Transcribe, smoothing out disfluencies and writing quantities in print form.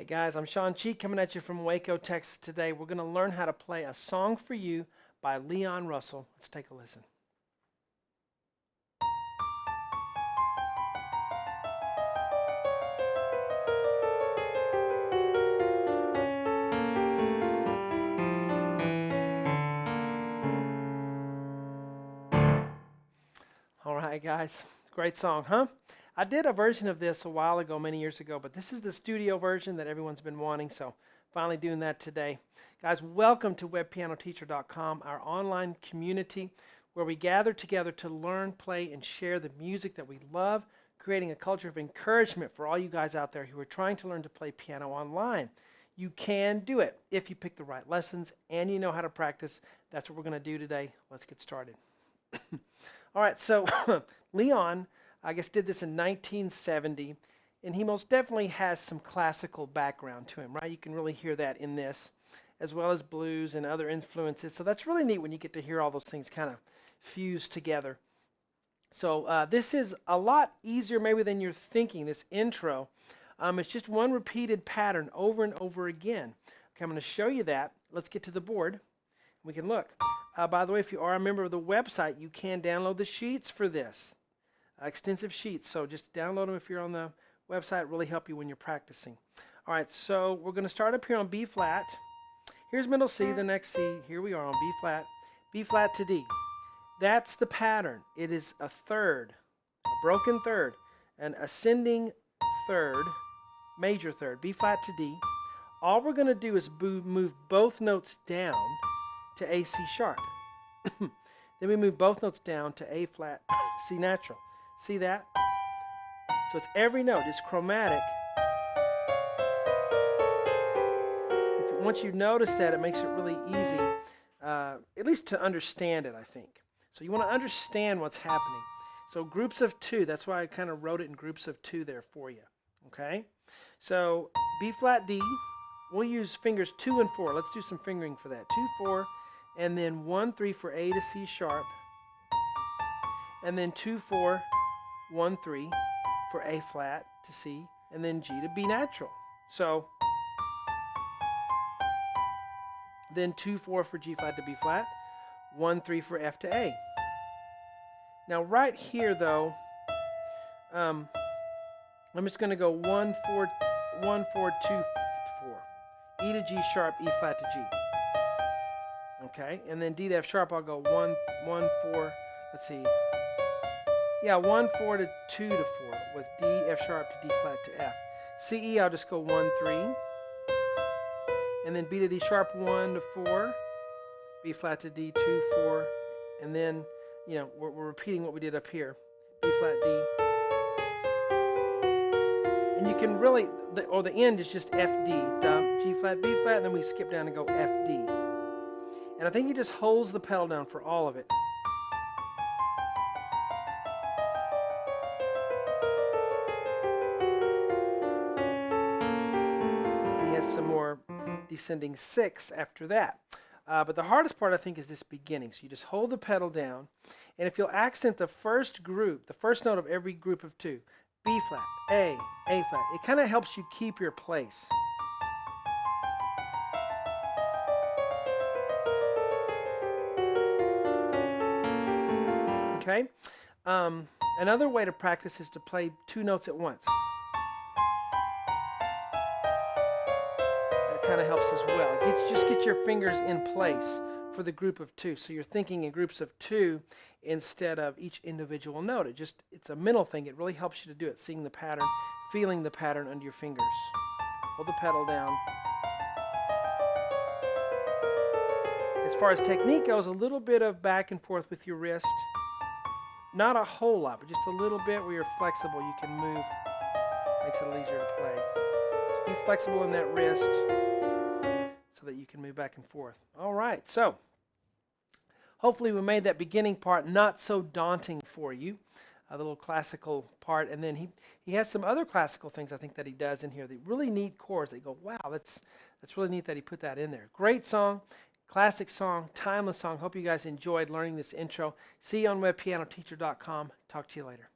Hey guys, I'm Shawn coming at you from Waco, Texas today. We're going to learn how to play A Song for You by Leon Russell. Let's take a listen. All right, guys. Great song, huh? I did a version of this a while ago, many years ago, but this is the studio version that everyone's been wanting, so finally doing that today. Guys, welcome to webpianoteacher.com, our online community where we gather together to learn, play, and share the music that we love, creating a culture of encouragement for all you guys out there who are trying to learn to play piano online. You can do it if you pick the right lessons and you know how to practice. That's what we're going to do today. Let's get started. All right, so Leon, I guess, did this in 1970, and he most definitely has some classical background to him, right? You can really hear that in this, as well as blues and other influences. So that's really neat when you get to hear all those things kind of fused together. So this is a lot easier maybe than you're thinking, this intro. It's just one repeated pattern over and over again. Okay, I'm going to show you that. Let's get to the board. We can look. By the way, if you are a member of the website, you can download the sheets for this, extensive sheets. So just download them if you're on the website. Really help you when you're practicing. All right, so we're going to start up here on B flat. Here's middle C, the next C. Here we are on B flat to D. That's the pattern. It is a third, a broken third, an ascending third, major third, B flat to D. All we're going to do is move both notes down to A, C sharp. Then we move both notes down to A flat, C natural. See that? So it's every note. It's chromatic. Once you notice that, it makes it really easy, at least to understand it, I think. So you want to understand what's happening. So groups of two, that's why I kind of wrote it in groups of two there for you. Okay? So B flat D, we'll use fingers 2 and 4. Let's do some fingering for that. 2, 4, and then 1, 3 for A to C sharp, and then 2, 4, 1, 3 for A flat to C, and then G to B natural. So then 2, 4 for G flat to B flat, 1, 3 for F to A. Now right here though, I'm just going to go 1, 4, 1, 4, 2, 4. E to G sharp, E flat to G. Okay, and then D to F sharp, I'll go 1, 1, 4, let's see. Yeah, 1, 4 to 2 to 4 with D, F sharp to D flat to F. C, E, I'll just go 1, 3. And then B to D sharp, 1 to 4. B flat to D, 2, 4. And then, you know, we're repeating what we did up here. B flat, D. And you can really, the end is just F, D. G flat, B flat, and then we skip down and go F, D. And I think he just holds the pedal down for all of it. And he has some more descending 6 after that. But the hardest part, I think, is this beginning. So you just hold the pedal down, and if you'll accent the first group, the first note of every group of 2, B flat, A flat, it kind of helps you keep your place. Okay? Another way to practice is to play 2 notes at once. That kind of helps as well. Just get your fingers in place for the group of 2. So you're thinking in groups of 2 instead of each individual note. It's a mental thing. It really helps you to do it, seeing the pattern, feeling the pattern under your fingers. Hold the pedal down. As far as technique goes, a little bit of back and forth with your wrist. Not a whole lot, but just a little bit where you're flexible. You can move. Makes it easier to play. Just be flexible in that wrist so that you can move back and forth. All right, so hopefully we made that beginning part not so daunting for you, the little classical part. And then he has some other classical things I think that he does in here. The really neat chords. They go, wow, that's really neat that he put that in there. Great song. Classic song, timeless song. Hope you guys enjoyed learning this intro. See you on webpianoteacher.com. Talk to you later.